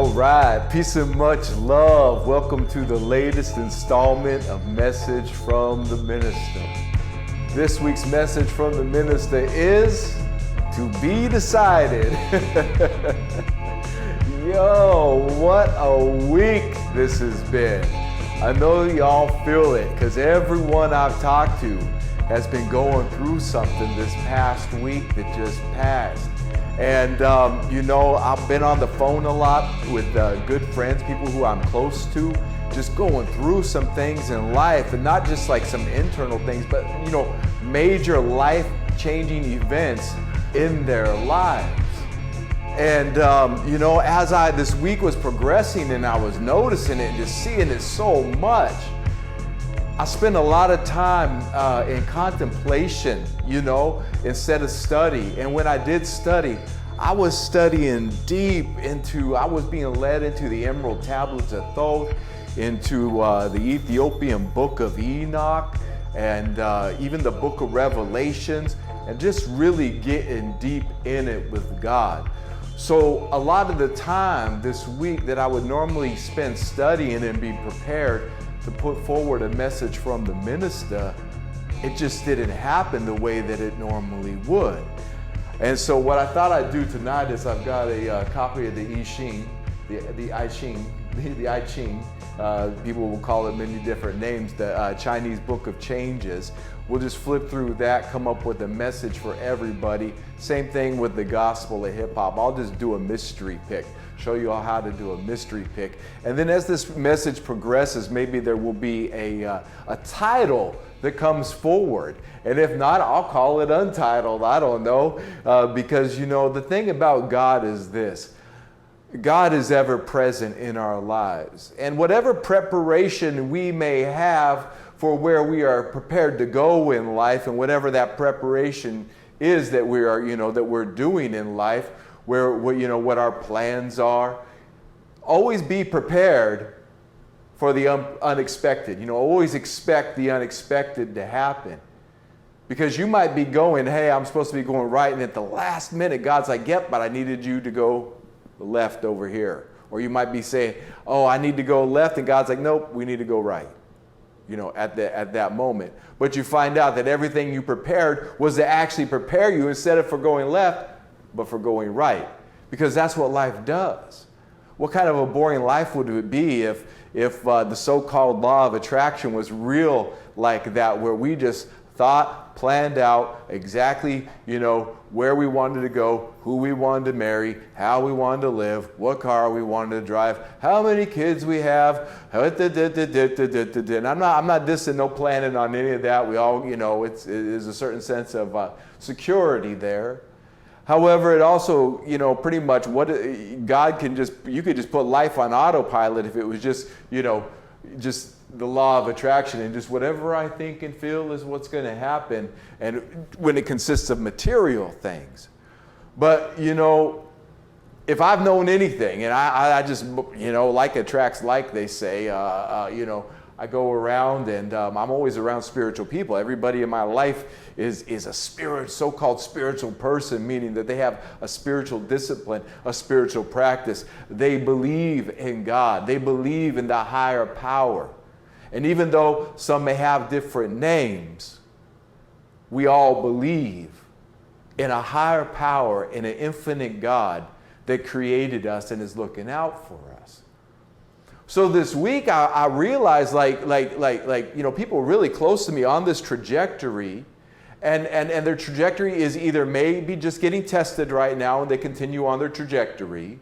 All right, peace and much love. Welcome to the latest installment of Message from the Minister. This week's message from the Minister is to be decided. Yo, what a week this has been. I know y'all feel it because everyone I've talked to has been going through something this past week that just passed. And, I've been on the phone a lot with good friends, people who I'm close to, just going through some things in life, and not just like some internal things, but, major life-changing events in their lives. And, as this week was progressing and I was noticing it and just seeing it so much, I spent a lot of time in contemplation, instead of study. And when I did study, I was studying deep I was being led into the Emerald Tablets of Thoth, into the Ethiopian Book of Enoch, and even the Book of Revelations, and just really getting deep in it with God. So a lot of the time this week that I would normally spend studying and be prepared to put forward a message from the minister, it just didn't happen the way that it normally would. And so what I thought I'd do tonight is I've got a copy of the I Ching, the I Ching. People will call it many different names, the Chinese Book of Changes. We'll just flip through that, come up with a message for everybody. Same thing with the gospel of hip hop. I'll just do a mystery pick, show you all how to do a mystery pick. And then as this message progresses, maybe there will be a title that comes forward. And if not, I'll call it Untitled. I don't know. Because, the thing about God is this. God is ever present in our lives. And whatever preparation we may have for where we are prepared to go in life, and whatever that preparation is that we are, that we're doing in life, what our plans are, always be prepared for the unexpected. Always expect the unexpected to happen. Because you might be going, hey, I'm supposed to be going right, and at the last minute, God's like, yep, but I needed you to go left over here. Or you might be saying, oh, I need to go left, and God's like, nope, we need to go right. At that moment. But you find out that everything you prepared was to actually prepare you instead of for going left, but for going right. Because that's what life does. What kind of a boring life would it be if the so-called law of attraction was real like that, where we just thought, planned out exactly, where we wanted to go, who we wanted to marry, how we wanted to live, what car we wanted to drive, how many kids we have, and I'm not dissing, no planning on any of that. We all, there's a certain sense of security there. However, it also, pretty much God can you could just put life on autopilot if it was just, just the law of attraction, and just whatever I think and feel is what's going to happen, and when it consists of material things. But, if I've known anything, and I just, like attracts like, they say, I go around and I'm always around spiritual people. Everybody in my life is a so-called spiritual person, meaning that they have a spiritual discipline, a spiritual practice. They believe in God. They believe in the higher power. And even though some may have different names, we all believe in a higher power, in an infinite God that created us and is looking out for us. So this week I realized people really close to me on this trajectory, and their trajectory is either maybe just getting tested right now and they continue on their trajectory,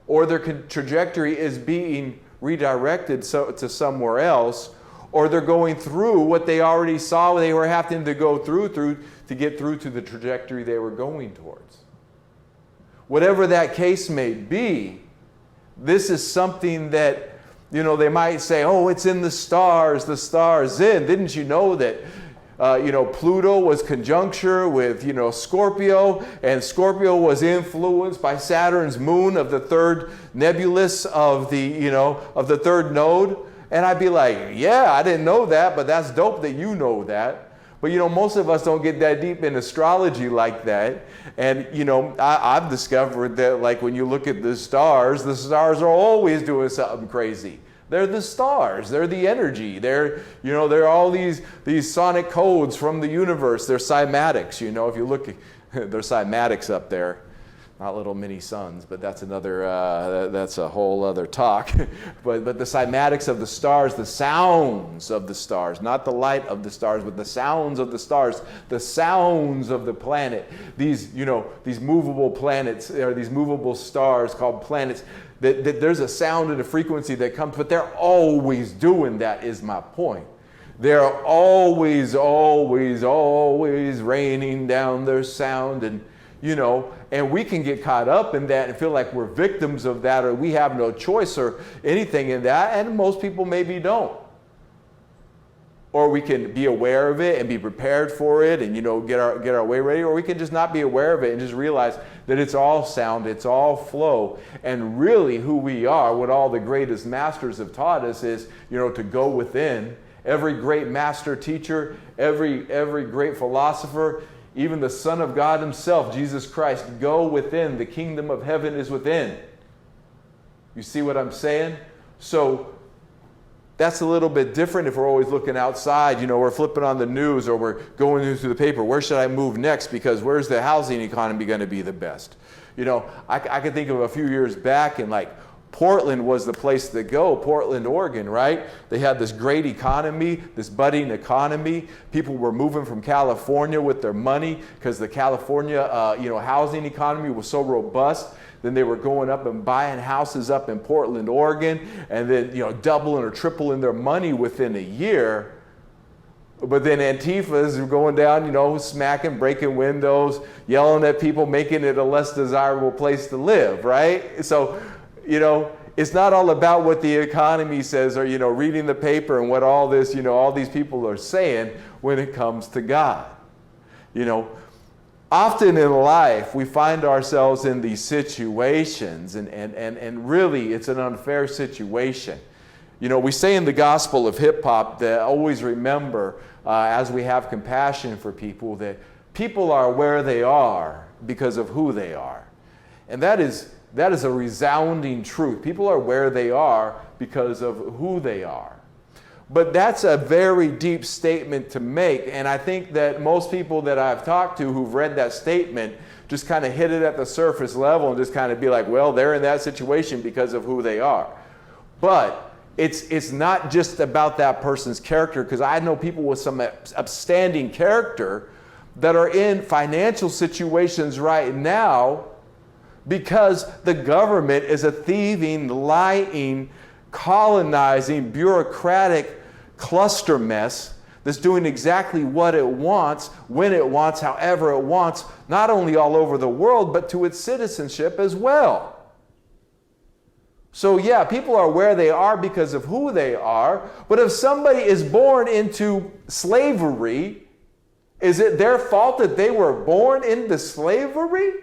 or their trajectory is being redirected to somewhere else, or they're going through what they already saw they were having to go through to get through to the trajectory they were going towards. Whatever that case may be, this is something that, they might say, oh, it's in the stars. Zin, didn't you know that, Pluto was conjuncture with, Scorpio, and Scorpio was influenced by Saturn's moon of the third nebulous of of the third node? And I'd be like, yeah, I didn't know that, but that's dope that you know that. But, most of us don't get that deep in astrology like that. And, I've discovered that, like, when you look at the stars are always doing something crazy. They're the stars. They're the energy. They're all these sonic codes from the universe. They're cymatics. If you look, they're cymatics up there. Not little mini suns, but that's that's a whole other talk. but the cymatics of the stars, the sounds of the stars, not the light of the stars, but the sounds of the stars, the sounds of the planet. These movable planets, or these movable stars called planets, that there's a sound and a frequency that comes, but they're always doing that, is my point. They're always, always, always raining down their sound, and and we can get caught up in that and feel like we're victims of that, or we have no choice or anything in that, and most people maybe don't. Or we can be aware of it and be prepared for it and get our way ready, or we can just not be aware of it and just realize that it's all sound, it's all flow, and really who we are, what all the greatest masters have taught us is to go within. Every great master teacher, every great philosopher, even the Son of God himself, Jesus Christ, go within. The kingdom of heaven is within. You see what I'm saying? So that's a little bit different if we're always looking outside. We're flipping on the news, or we're going through the paper. Where should I move next? Because where's the housing economy going to be the best? I can think of a few years back, and like Portland was the place to go, Portland, Oregon, right? They had this great economy, this budding economy. People were moving from California with their money because the California, housing economy was so robust. Then they were going up and buying houses up in Portland, Oregon, and then, doubling or tripling their money within a year. But then Antifas are going down, smacking, breaking windows, yelling at people, making it a less desirable place to live, right? So, it's not all about what the economy says, or, reading the paper and what all this, all these people are saying when it comes to God. Often in life, we find ourselves in these situations, and really it's an unfair situation. We say in the gospel of hip hop that always remember, as we have compassion for people, that people are where they are because of who they are. And that is a resounding truth. People are where they are because of who they are. But that's a very deep statement to make, and I think that most people that I've talked to who've read that statement just kind of hit it at the surface level and just kind of be like, well, they're in that situation because of who they are. But it's not just about that person's character, because I know people with some upstanding character that are in financial situations right now because the government is a thieving, lying, colonizing, bureaucratic cluster mess that's doing exactly what it wants, when it wants, however it wants, not only all over the world, but to its citizenship as well. So yeah, people are where they are because of who they are, but if somebody is born into slavery, is it their fault that they were born into slavery?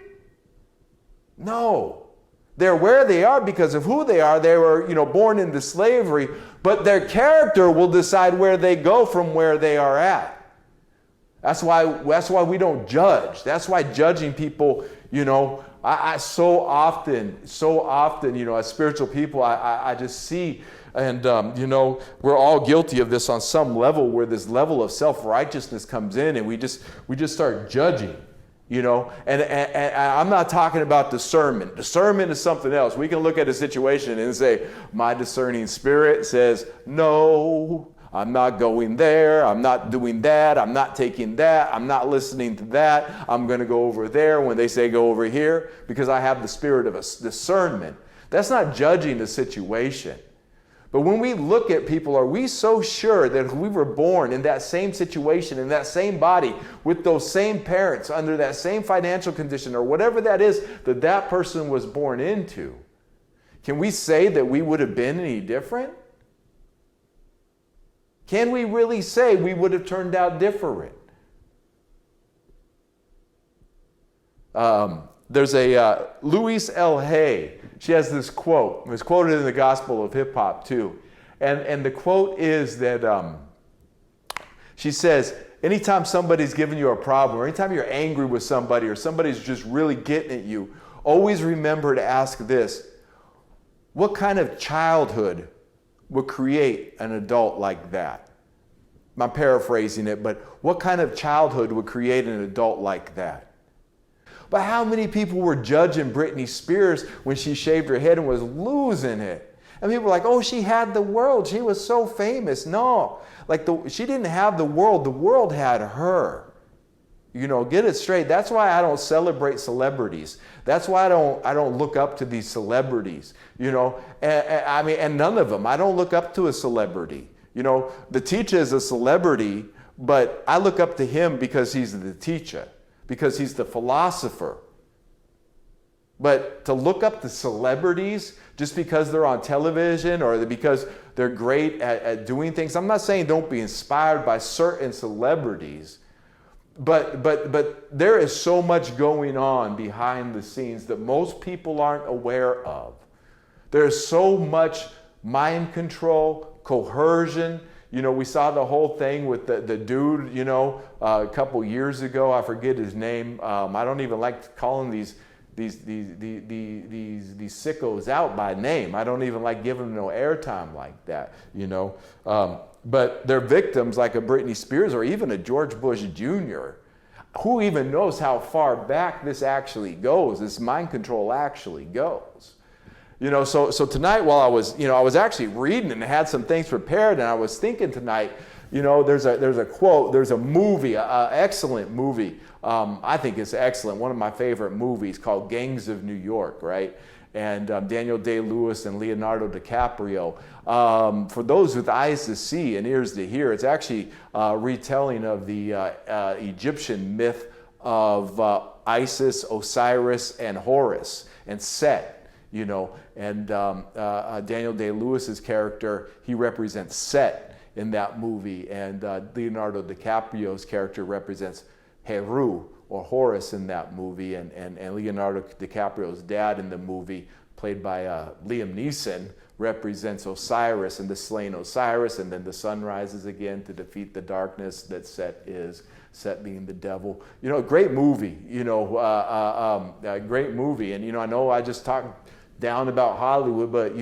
No. They're where they are because of who they are. They were, born into slavery, but their character will decide where they go from where they are at. That's why we don't judge. That's why judging people, I so often, as spiritual people, I just see, and we're all guilty of this on some level, where this level of self-righteousness comes in, and we just start judging. And I'm not talking about discernment. Discernment is something else. We can look at a situation and say, my discerning spirit says, no, I'm not going there. I'm not doing that. I'm not taking that. I'm not listening to that. I'm going to go over there when they say go over here, because I have the spirit of a discernment. That's not judging the situation. But when we look at people, are we so sure that we were born in that same situation, in that same body, with those same parents, under that same financial condition, or whatever that is that that person was born into? Can we say that we would have been any different? Can we really say we would have turned out different? There's a Louise L. Hay. She has this quote. It was quoted in the Gospel of Hip Hop too. And the quote is that she says, Anytime somebody's giving you a problem, or anytime you're angry with somebody, or somebody's just really getting at you, always remember to ask this: what kind of childhood would create an adult like that? I'm paraphrasing it, but what kind of childhood would create an adult like that? But how many people were judging Britney Spears when she shaved her head and was losing it? And people were like, oh, she had the world. She was so famous. No, she didn't have the world had her. Get it straight. That's why I don't celebrate celebrities. That's why I don't look up to these celebrities. And none of them. I don't look up to a celebrity. The teacher is a celebrity, but I look up to him because he's the teacher, because he's the philosopher. But to look up to celebrities just because they're on television or because they're great at doing things, I'm not saying don't be inspired by certain celebrities, but there is so much going on behind the scenes that most people aren't aware of. There's so much mind control, coercion. We saw the whole thing with the dude, a couple years ago. I forget his name. I don't even like calling these sickos out by name. I don't even like giving them no airtime like that, But they're victims like a Britney Spears or even a George Bush Jr. Who even knows how far back this actually goes, this mind control actually goes. So tonight while I was actually reading and had some things prepared, and I was thinking tonight, there's a quote, there's a movie, an excellent movie. I think it's excellent. One of my favorite movies called Gangs of New York, right? And Daniel Day-Lewis and Leonardo DiCaprio. For those with eyes to see and ears to hear, it's actually a retelling of the Egyptian myth of Isis, Osiris, and Horus, and Set. And Daniel Day-Lewis's character, he represents Set in that movie, and Leonardo DiCaprio's character represents Heru or Horus in that movie, and Leonardo DiCaprio's dad in the movie, played by Liam Neeson, represents Osiris and the slain Osiris, and then the sun rises again to defeat the darkness that Set is. Set being the devil. Great movie. Great movie. And I know I just talked down about Hollywood, but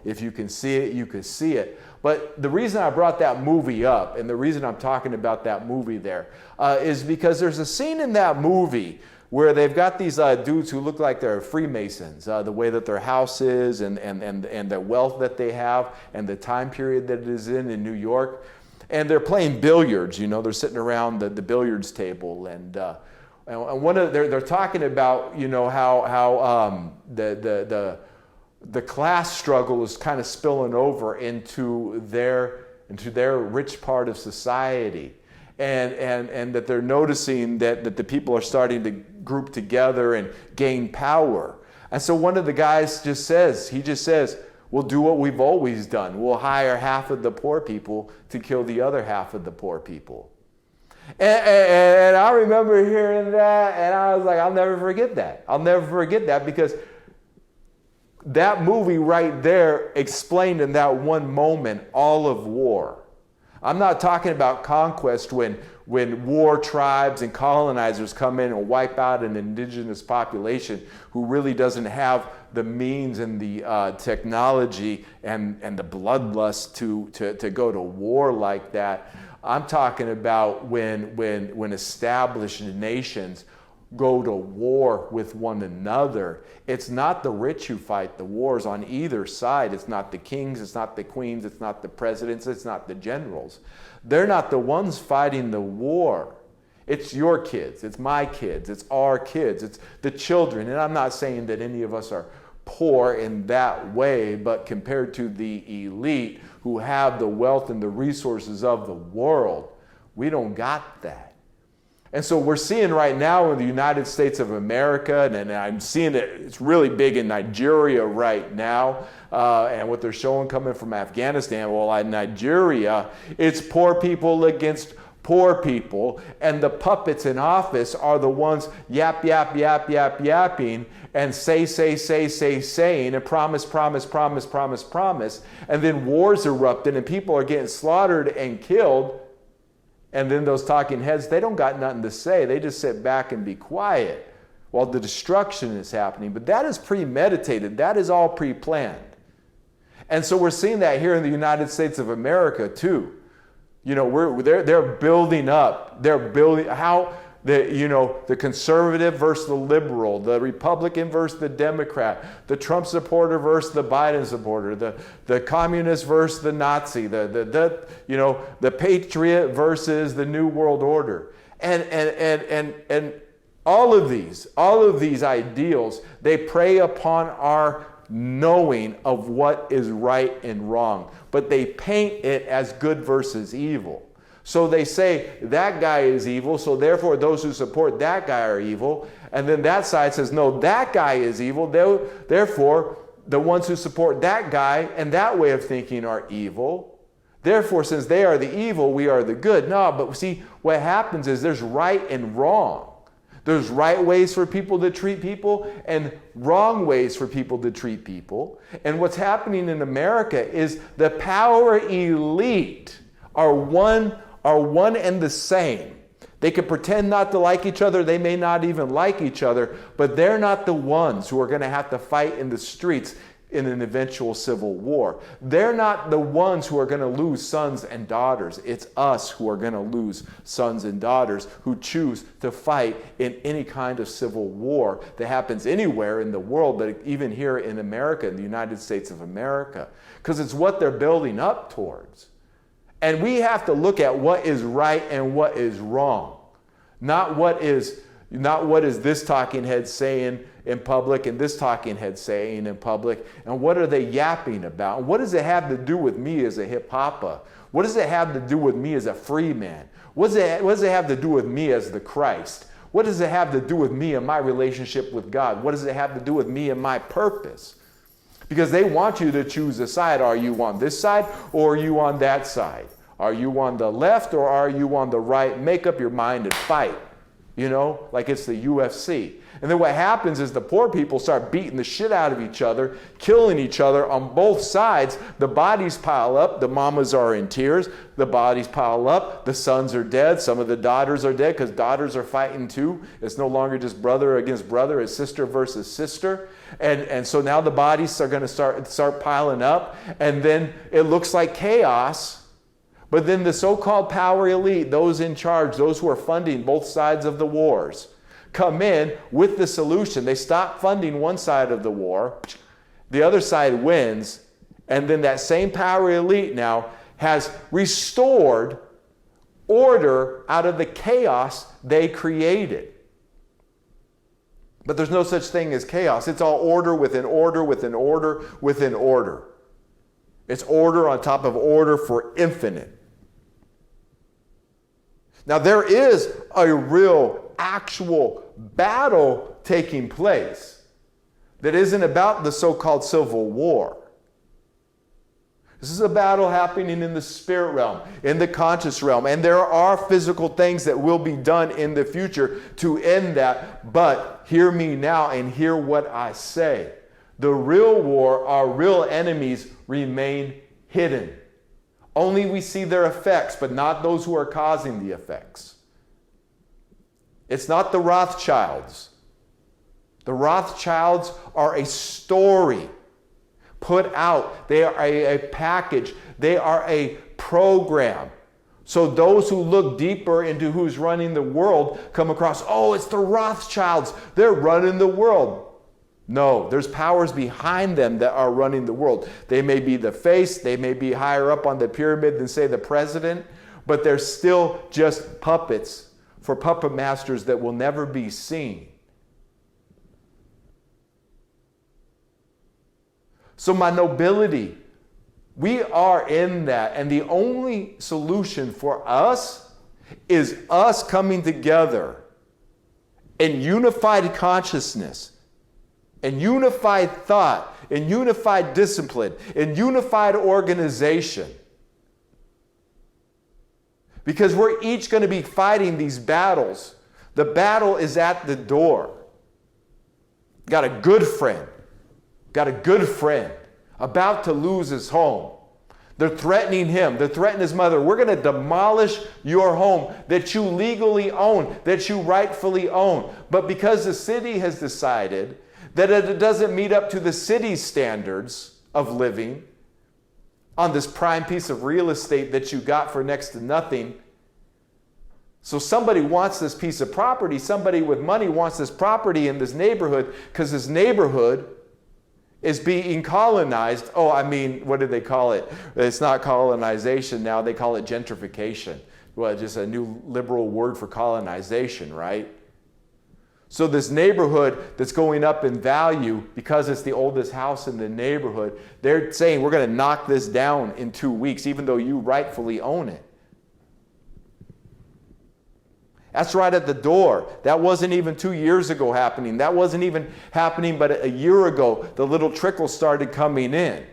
if you can see it, you can see it. But the reason I brought that movie up, and the reason I'm talking about that movie there, is because there's a scene in that movie where they've got these dudes who look like they're Freemasons, the way that their house is and the wealth that they have and the time period that it is in New York. And they're playing billiards, they're sitting around the billiards table, and they're talking about how the class struggle is kind of spilling over into their rich part of society, and that they're noticing that the people are starting to group together and gain power. And so one of the guys just says, we'll do what we've always done. We'll hire half of the poor people to kill the other half of the poor people. And I remember hearing that, and I was like, I'll never forget that. I'll never forget that, because that movie right there explained in that one moment all of war. I'm not talking about conquest when war tribes and colonizers come in and wipe out an indigenous population who really doesn't have the means and the technology and the bloodlust to go to war like that. I'm talking about when established nations go to war with one another. It's not the rich who fight the wars on either side. It's not the kings, it's not the queens, it's not the presidents, it's not the generals. They're not the ones fighting the war. It's your kids, it's my kids, it's our kids, it's the children. And I'm not saying that any of us are poor in that way, but compared to the elite who have the wealth and the resources of the world, we don't got that. And so we're seeing right now in the United States of America, and I'm seeing it's really big in Nigeria right now, and what they're showing coming from Afghanistan. Well, in Nigeria, it's poor people against poor people, and the puppets in office are the ones yapping, and saying, and promise, and then wars erupting, and people are getting slaughtered and killed, And then those talking heads, they don't got nothing to say. They just sit back and be quiet while the destruction is happening. But that is premeditated. That is all pre-planned. And so we're seeing that here in the United States of America too. You know, they're building up. They're building how the conservative versus the liberal, the Republican versus the Democrat, the Trump supporter versus the Biden supporter, the communist versus the Nazi, the patriot versus the New World Order, and all of these ideals, they prey upon our knowing of what is right and wrong, but they paint it as good versus evil. So they say that guy is evil, so therefore those who support that guy are evil. And then that side says, no, that guy is evil, therefore the ones who support that guy and that way of thinking are evil. Therefore, since they are the evil, we are the good. No, but see, what happens is there's right and wrong. There's right ways for people to treat people and wrong ways for people to treat people. And what's happening in America is the power elite are one and the same. They can pretend not to like each other. They may not even like each other, but they're not the ones who are going to have to fight in the streets in an eventual civil war. They're not the ones who are going to lose sons and daughters. It's us who are going to lose sons and daughters who choose to fight in any kind of civil war that happens anywhere in the world, but even here in America, in the United States of America, because it's what they're building up towards. And we have to look at what is right and what is wrong. Not what is this talking head saying in public and this talking head saying in public, and what are they yapping about? And what does it have to do with me as a hip hopper? What does it have to do with me as a free man? What does it have to do with me as the Christ? What does it have to do with me and my relationship with God? What does it have to do with me and my purpose? Because they want you to choose a side. Are you on this side or are you on that side? Are you on the left or are you on the right? Make up your mind and fight, like it's the UFC. And then what happens is the poor people start beating the shit out of each other, killing each other on both sides. The bodies pile up. The mamas are in tears. The bodies pile up. The sons are dead. Some of the daughters are dead because daughters are fighting too. It's no longer just brother against brother. It's sister versus sister. And so now the bodies are going to start piling up. And then it looks like chaos. But then the so-called power elite, those in charge, those who are funding both sides of the wars, come in with the solution. They stop funding one side of the war, the other side wins, and then that same power elite now has restored order out of the chaos they created. But there's no such thing as chaos. It's all order within order within order within order. It's order on top of order for infinite. Now there is a real, actual battle taking place that isn't about the so-called civil war. This is a battle happening in the spirit realm, in the conscious realm, and there are physical things that will be done in the future to end that, but hear me now and hear what I say. The real war, our real enemies remain hidden. Only we see their effects, but not those who are causing the effects. It's not the Rothschilds. The Rothschilds are a story put out. They are a package. They are a program. So those who look deeper into who's running the world come across, oh, it's the Rothschilds. They're running the world. No, there's powers behind them that are running the world. They may be the face, they may be higher up on the pyramid than, say, the president, but they're still just puppets for puppet masters that will never be seen. So my nobility, we are in that, and the only solution for us is us coming together in unified consciousness, in unified thought, in unified discipline, in unified organization. Because we're each going to be fighting these battles. The battle is at the door. Got a good friend about to lose his home. They're threatening him. They're threatening his mother. We're going to demolish your home that you legally own, that you rightfully own. But because the city has decided that it doesn't meet up to the city's standards of living on this prime piece of real estate that you got for next to nothing, so somebody wants this piece of property. Somebody with money wants this property in this neighborhood because this neighborhood is being colonized. Oh, I mean, what do they call it? It's not colonization now. They call it gentrification. Well, just a new liberal word for colonization, right? So this neighborhood that's going up in value because it's the oldest house in the neighborhood, they're saying we're going to knock this down in 2 weeks, even though you rightfully own it. That's right at the door. That wasn't even 2 years ago happening. That wasn't even happening but a year ago. The little trickle started coming in.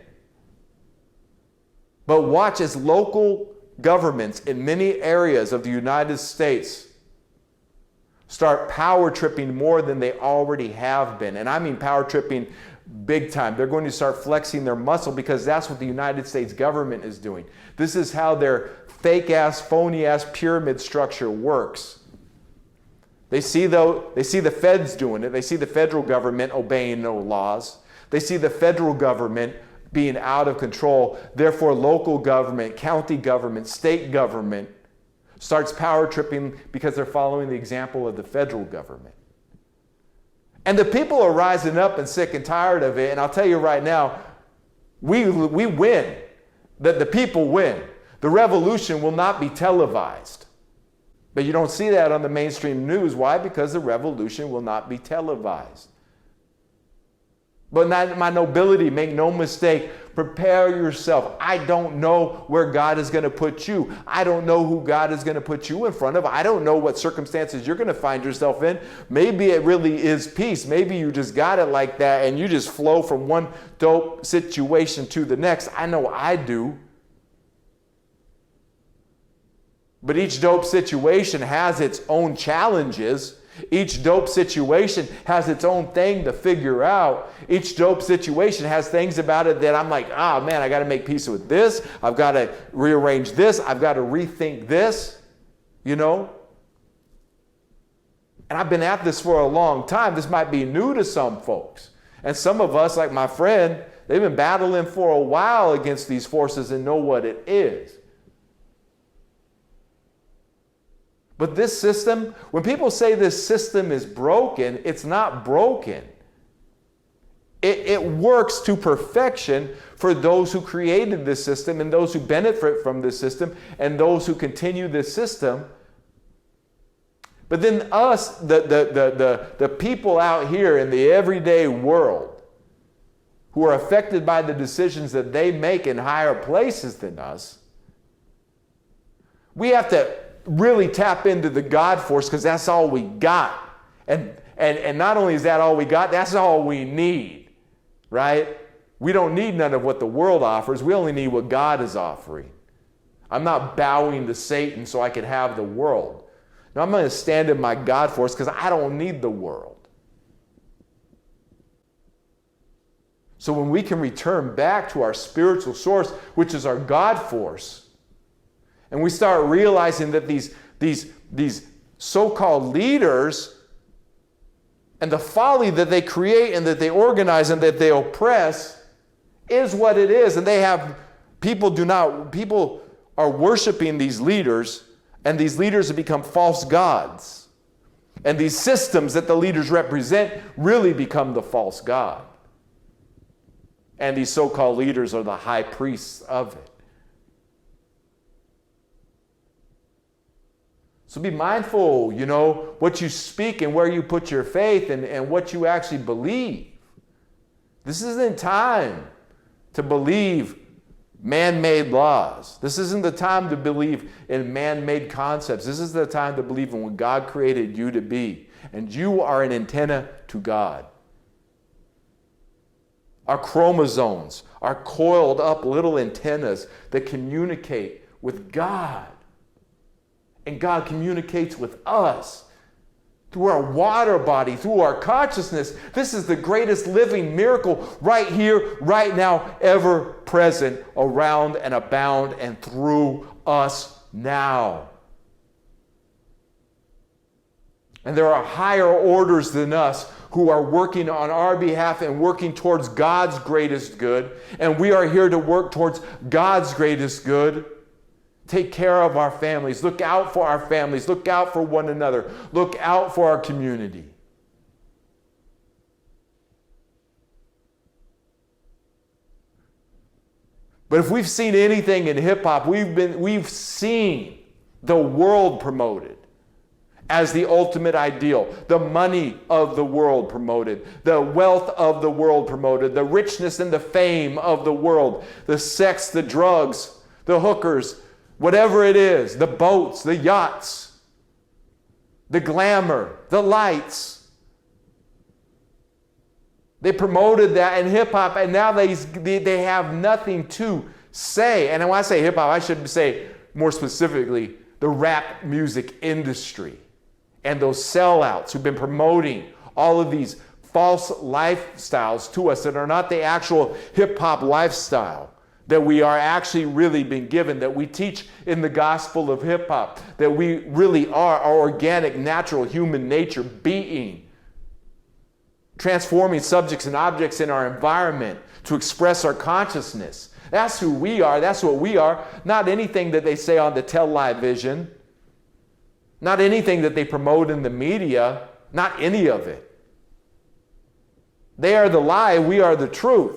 But watch as local governments in many areas of the United States start power tripping more than they already have been. And I mean power tripping big time. They're going to start flexing their muscle because that's what the United States government is doing. This is how their fake-ass, phony-ass pyramid structure works. They see the feds doing it. They see the federal government obeying no laws. They see the federal government being out of control. Therefore, local government, county government, state government starts power tripping because they're following the example of the federal government. And the people are rising up and sick and tired of it. And I'll tell you right now, we win. The people win. The revolution will not be televised. But you don't see that on the mainstream news. Why? Because the revolution will not be televised. But my nobility, make no mistake, prepare yourself. I don't know where God is going to put you. I don't know who God is going to put you in front of. I don't know what circumstances you're going to find yourself in. Maybe it really is peace. Maybe you just got it like that and you just flow from one dope situation to the next. I know I do. But each dope situation has its own challenges. Each dope situation has its own thing to figure out. Each dope situation has things about it that I'm like, oh man, I got to make peace with this. I've got to rearrange this. I've got to rethink this, you know. And I've been at this for a long time. This might be new to some folks. And some of us, like my friend, they've been battling for a while against these forces and know what it is. But this system, when people say this system is broken, it's not broken. It works to perfection for those who created this system and those who benefit from this system and those who continue this system. But then us, the people out here in the everyday world who are affected by the decisions that they make in higher places than us, we have to really tap into the God force because that's all we got. And not only is that all we got, that's all we need, right? We don't need none of what the world offers. We only need what God is offering. I'm not bowing to Satan so I can have the world. No, I'm going to stand in my God force because I don't need the world. So when we can return back to our spiritual source, which is our God force, and we start realizing that these so-called leaders and the folly that they create and that they organize and that they oppress is what it is. And they have, people are worshiping these leaders, and these leaders have become false gods. And these systems that the leaders represent really become the false god. And these so-called leaders are the high priests of it. So be mindful, you know, what you speak and where you put your faith and what you actually believe. This isn't time to believe man-made laws. This isn't the time to believe in man-made concepts. This is the time to believe in what God created you to be. And you are an antenna to God. Our chromosomes are coiled up little antennas that communicate with God. And God communicates with us. through our water body, through our consciousness. This is the greatest living miracle right here, right now, ever present, around and abound and through us now. And there are higher orders than us who are working on our behalf and working towards God's greatest good. And we are here to work towards God's greatest good. Take care of our families. Look out for our families. Look out for one another. Look out for our community. But if we've seen anything in hip-hop, we've seen the world promoted as the ultimate ideal, the money of the world promoted, the wealth of the world promoted, the richness and the fame of the world, the sex, the drugs, the hookers, whatever it is, the boats, the yachts, the glamour, the lights. They promoted that in hip-hop, and now they have nothing to say. And when I say hip-hop, I should say more specifically the rap music industry and those sellouts who've been promoting all of these false lifestyles to us that are not the actual hip-hop lifestyle that we are actually really being given, that we teach in the gospel of hip-hop, that we really are our organic, natural human nature being, transforming subjects and objects in our environment to express our consciousness. That's who we are. That's what we are. Not anything that they say on the television. Not anything that they promote in the media. Not any of it. They are the lie. We are the truth.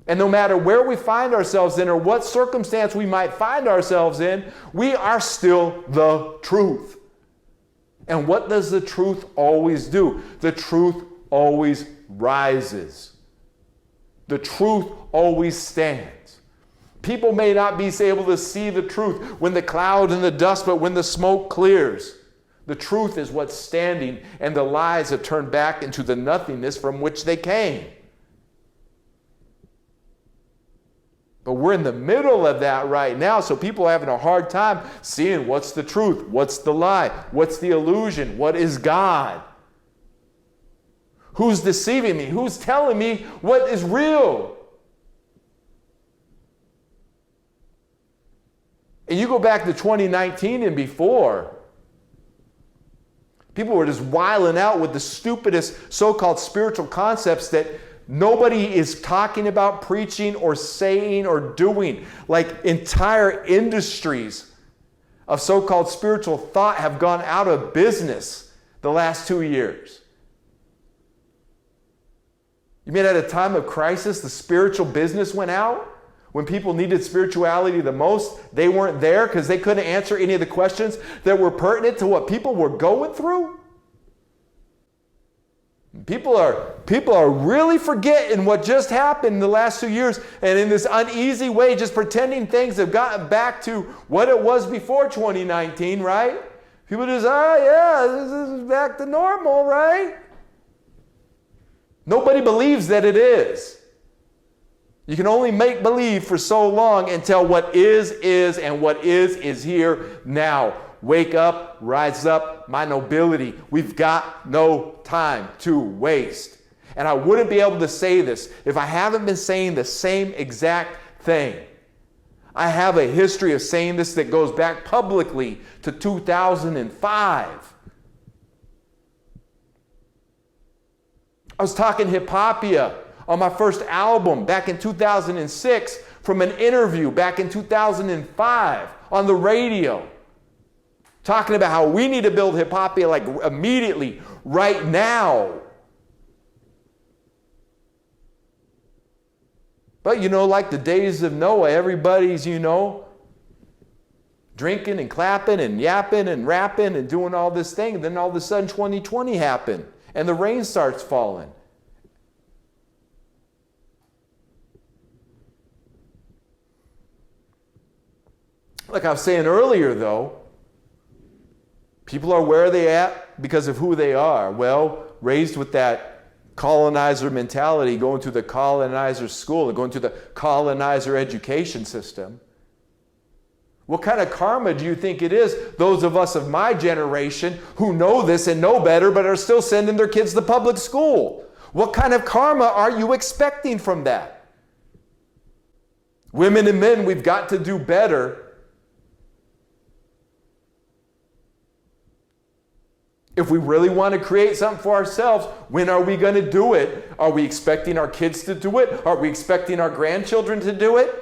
And no matter where we find ourselves in or what circumstance we might find ourselves in, we are still the truth. And what does the truth always do? The truth always rises. The truth always stands. People may not be able to see the truth when the cloud and the dust, but when the smoke clears, the truth is what's standing, and the lies have turned back into the nothingness from which they came. But we're in the middle of that right now, so people are having a hard time seeing what's the truth, what's the lie, what's the illusion, what is God? Who's deceiving me? Who's telling me what is real? And you go back to 2019 and before, people were just wiling out with the stupidest so-called spiritual concepts that nobody is talking about, preaching, or saying, or doing. Like entire industries of so-called spiritual thought have gone out of business the last 2 years. You mean at a time of crisis, the spiritual business went out? When people needed spirituality the most, they weren't there because they couldn't answer any of the questions that were pertinent to what people were going through? People are really forgetting what just happened in the last 2 years, and in this uneasy way, just pretending things have gotten back to what it was before 2019, right? People just, this is back to normal, right? Nobody believes that it is. You can only make believe for so long until what is, and what is here now. Wake up, rise up, my nobility. We've got no time to waste. And I wouldn't be able to say this if I haven't been saying the same exact thing. I have a history of saying this that goes back publicly to 2005. I was talking Hiphopia on my first album back in 2006 from an interview back in 2005 on the radio, talking about how we need to build Hiphopia like immediately, right now. But like the days of Noah, everybody's, drinking and clapping and yapping and rapping and doing all this thing. And then all of a sudden 2020 happened and the rain starts falling. Like I was saying earlier, though, people are where they at because of who they are. Well, raised with that colonizer mentality, going to the colonizer school and going to the colonizer education system. What kind of karma do you think it is? Those of us of my generation who know this and know better but are still sending their kids to public school. What kind of karma are you expecting from that? Women and men, we've got to do better. If we really want to create something for ourselves, when are we going to do it? Are we expecting our kids to do it? Are we expecting our grandchildren to do it?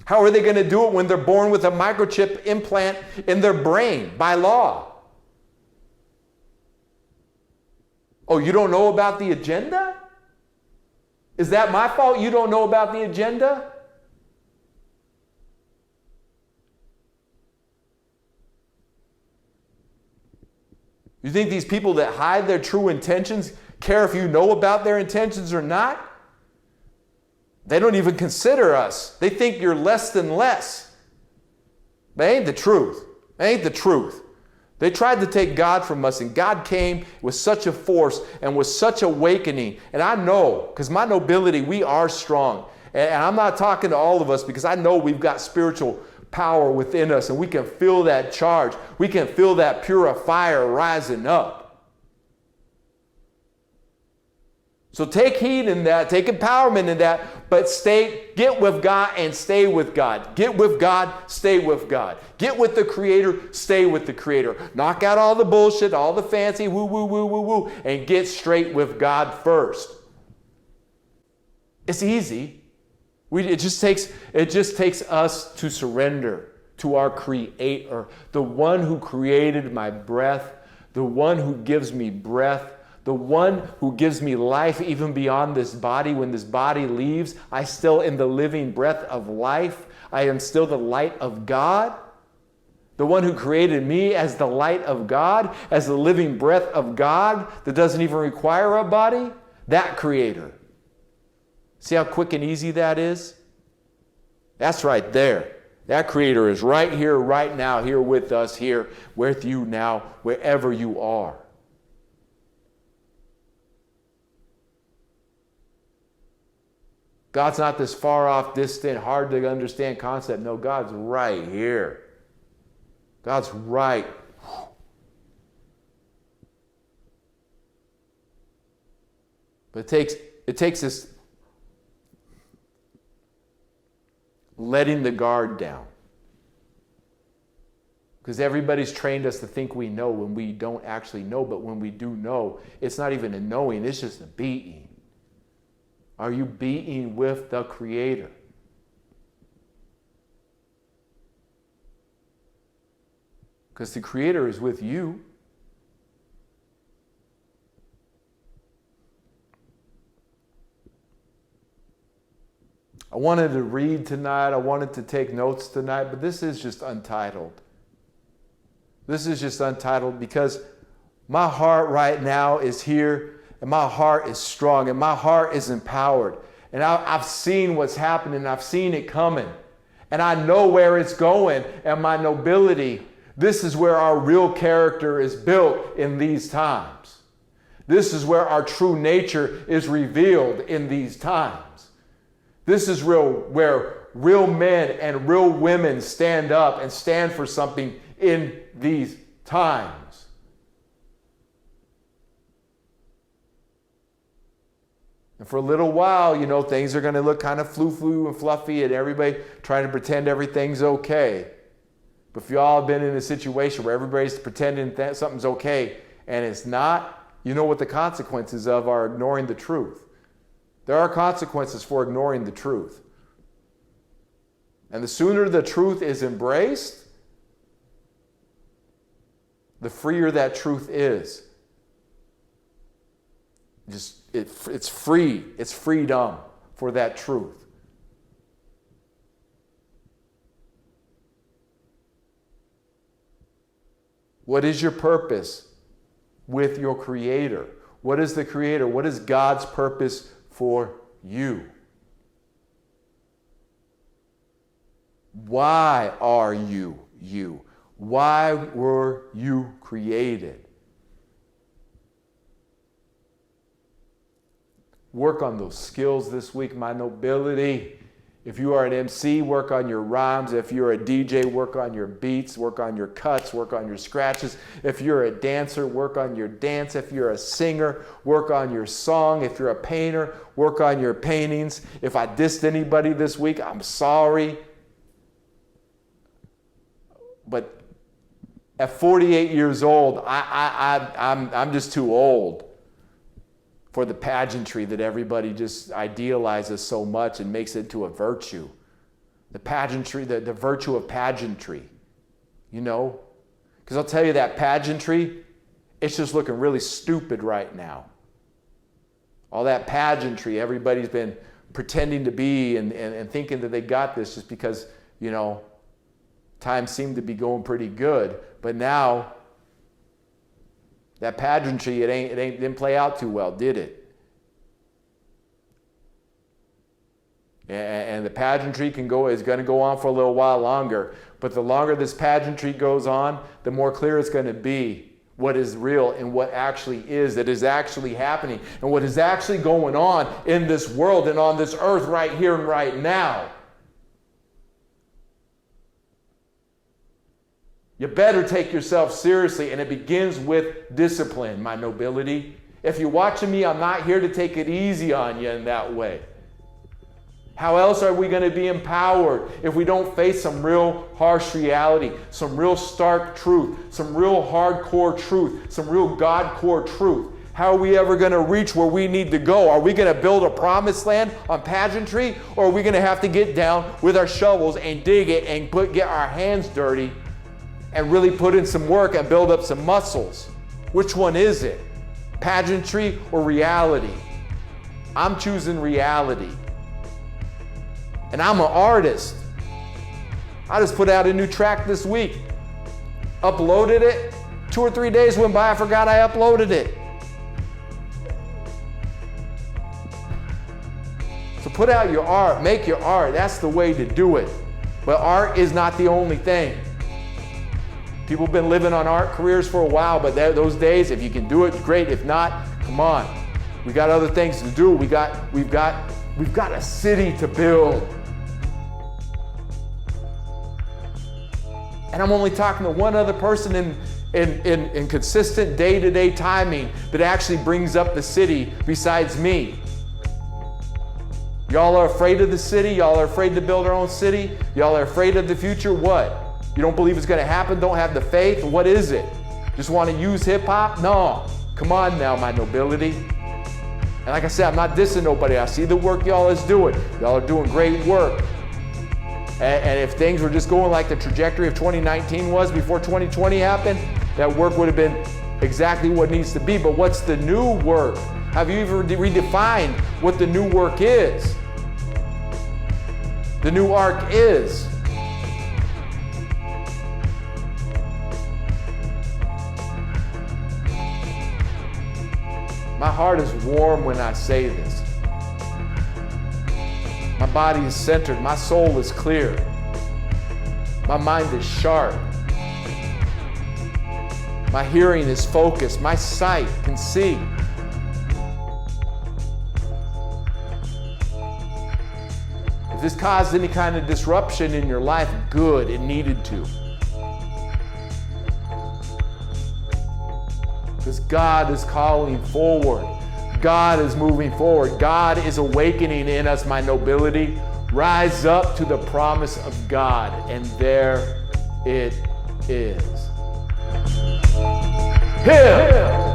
How are they going to do it when they're born with a microchip implant in their brain by law? Oh, you don't know about the agenda? Is that my fault you don't know about the agenda? You think these people that hide their true intentions care if you know about their intentions or not? They don't even consider us. They think you're less than less. That ain't the truth. That ain't the truth. They tried to take God from us, and God came with such a force and with such awakening. And I know, because my nobility, we are strong. And I'm not talking to all of us because I know we've got spiritual power within us, and we can feel that charge. We can feel that purifier rising up. So take heed in that, take empowerment in that, but get with God and stay with God. Get with God, stay with God. Get with the Creator, stay with the Creator. Knock out all the bullshit, all the fancy woo, woo, woo, woo, woo, and get straight with God first. It's easy. It just takes us to surrender to our Creator, the one who created my breath, the one who gives me breath, the one who gives me life even beyond this body. When this body leaves, I still am the living breath of life. I am still the light of God. The one who created me as the light of God, as the living breath of God that doesn't even require a body, that Creator. See how quick and easy that is? That's right there. That Creator is right here, right now, here with us, here with you now, wherever you are. God's not this far off, distant, hard to understand concept. No, God's right here. God's right. But it takes this letting the guard down. Because everybody's trained us to think we know when we don't actually know. But when we do know, it's not even a knowing, it's just a being. Are you being with the Creator? Because the Creator is with you. I wanted to read tonight. I wanted to take notes tonight, but this is just Untitled. This is just Untitled because my heart right now is here. And my heart is strong, and my heart is empowered. And I've seen what's happening. I've seen it coming. And I know where it's going. And my nobility, this is where our real character is built in these times. This is where our true nature is revealed in these times. This is where real men and real women stand up and stand for something in these times. And for a little while, things are going to look kind of flu and fluffy and everybody trying to pretend everything's okay. But if y'all have been in a situation where everybody's pretending that something's okay and it's not, you know what the consequences of are ignoring the truth. There are consequences for ignoring the truth. And the sooner the truth is embraced, the freer that truth is. It's free. It's freedom for that truth. What is your purpose with your Creator? What is the Creator? What is God's purpose for you? Why are you you? Why were you created? Work on those skills this week. My nobility If you are an MC, work on your rhymes. If you're a DJ, work on your beats, work on your cuts, work on your scratches. If you're a dancer, work on your dance. If you're a singer, work on your song. If you're a painter, work on your paintings. If I dissed anybody this week, I'm sorry. But at 48 years old, I'm just too old for the pageantry that everybody just idealizes so much and makes it into a virtue. The pageantry, the virtue of pageantry, you know? Because I'll tell you that pageantry, it's just looking really stupid right now. All that pageantry, everybody's been pretending to be and thinking that they got this just because, you know, times seem to be going pretty good. But now, that pageantry, it didn't play out too well, did it? And the pageantry is going to go on for a little while longer. But the longer this pageantry goes on, the more clear it's going to be what is real and what actually is, that is actually happening, and what is actually going on in this world and on this earth right here and right now. You better take yourself seriously, and it begins with discipline, my nobility. If you're watching me, I'm not here to take it easy on you in that way. How else are we going to be empowered if we don't face some real harsh reality, some real stark truth, some real hardcore truth, some real God-core truth? How are we ever going to reach where we need to go? Are we going to build a promised land on pageantry, or are we going to have to get down with our shovels and dig it and get our hands dirty and really put in some work and build up some muscles? Which one is it? Pageantry or reality? I'm choosing reality. And I'm an artist. I just put out a new track this week. Uploaded it. 2 or 3 days went by, I forgot I uploaded it. So put out your art, make your art. That's the way to do it. But art is not the only thing. People have been living on art careers for a while, but those days, if you can do it, great. If not, come on. We got other things to do. We've got a city to build. And I'm only talking to one other person in consistent day-to-day timing that actually brings up the city besides me. Y'all are afraid of the city? Y'all are afraid to build our own city? Y'all are afraid of the future? What? You don't believe it's going to happen? Don't have the faith? What is it? Just want to use hip-hop? No. Come on now, my nobility. And like I said, I'm not dissing nobody. I see the work y'all is doing. Y'all are doing great work. And if things were just going like the trajectory of 2019 was before 2020 happened, that work would have been exactly what needs to be. But what's the new work? Have you ever redefined what the new work is? The new arc is. My heart is warm when I say this. My body is centered. My soul is clear. My mind is sharp. My hearing is focused. My sight can see. If this caused any kind of disruption in your life, good, it needed to. Because God is calling forward. God is moving forward. God is awakening in us, my nobility. Rise up to the promise of God, and there it is. Him!